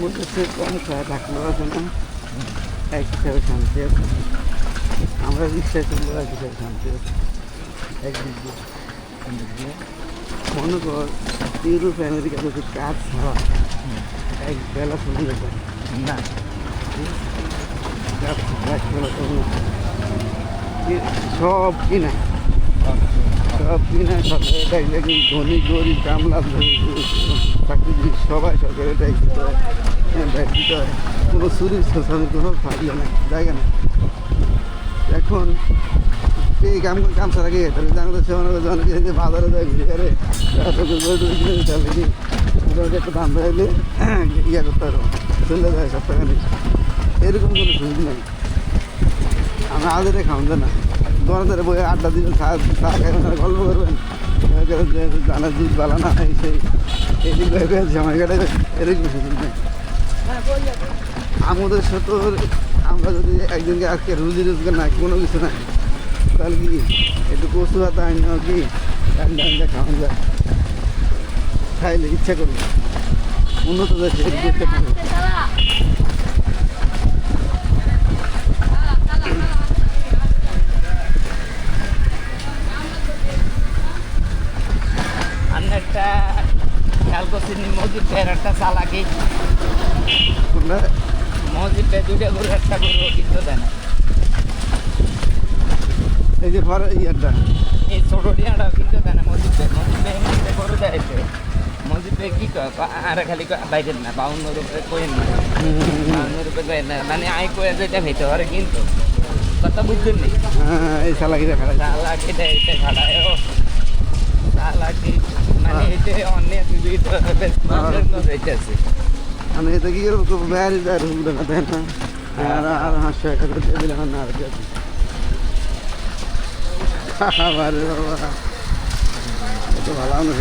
বলতেছে কম খায় থাকলেও আছে না, এক হিসাবে শান্তি আছে। আমরা রিক্সায় চললেও এক হিসাবে শান্তি আছে। একদিক দিয়ে মনে কর ইউরোপ আমেরিকা যদি কাজ ছাড়া এক বেলা চলে যেত না, কাজ ছাড়া এক বেলা চলে যেত। সব কিনা সরকারের ট্যাক্স, ধনী গরিব কামলা চাকরিজীবী সবাই সরকারের ট্যাক্স দিতে হয়, ট্যাক্স দিতে হয়। কোনো চুরি শোষণের কোনো ইয়ে নেই, জায়গা নেই। এখন এই কাম ছাড়া গিয়ে তাহলে জানতে অনেকে যে বাজারে যায় ঘুরে আরে তাহলে কি মোটামুটি একটা দাম বেড়াইলে ইয়ে করতে পারো, চলে যায় সব টাকা নেই। এরকম কোনো সুযোগ নেই। আমরা আজরে খাওয়ান যায় না, দোকানদারে বই আড্ডা দিবেন, চা খাবেন, গল্প করবেন, জানা দুধ বালা না সেই এদিক সময় কাটাবে, এরকম সুযোগ নেই। আমাদের সাথে আমরা যদি একদিনকে আজকে রুজি রোজগার না কোনো কিছু নাই, তাহলে কি একটু কচু হাতে আইন কি খাওয়ান যায়, খাইলে ইচ্ছা করবে উন্নত দেশে করতে পারবে। একটা খেয়াল করছি মসজিদের একটা চালাকি, মসজিদে দুইটা গরু একটা গরু কিন্তু দেয় না। এই যে ঘরে ইয়ারটা এই ছোট ডিয়াটা কিন্তু দেয় না মসজিদে গরু দেয়। মসজিদে কি কয় আর খালি বাইরের না 52 রুপে কয়েন না, 52 রুপে কয়েন না, মানে আই কয়ে যেটা খাইতে পারে কিন্তু কথা বুঝছেন নি। এই চালাকিটা খারাপ, চালাকিটা এটা খাড়ায় চালাকি মানে এটা অনেক যাইতেছে। আমি এটা কি করবো বাইরে যায় রুমটা না দেয় না, আর 500 টাকা দিয়ে দিলাম না, আর বাবা এত ভালো মানুষ।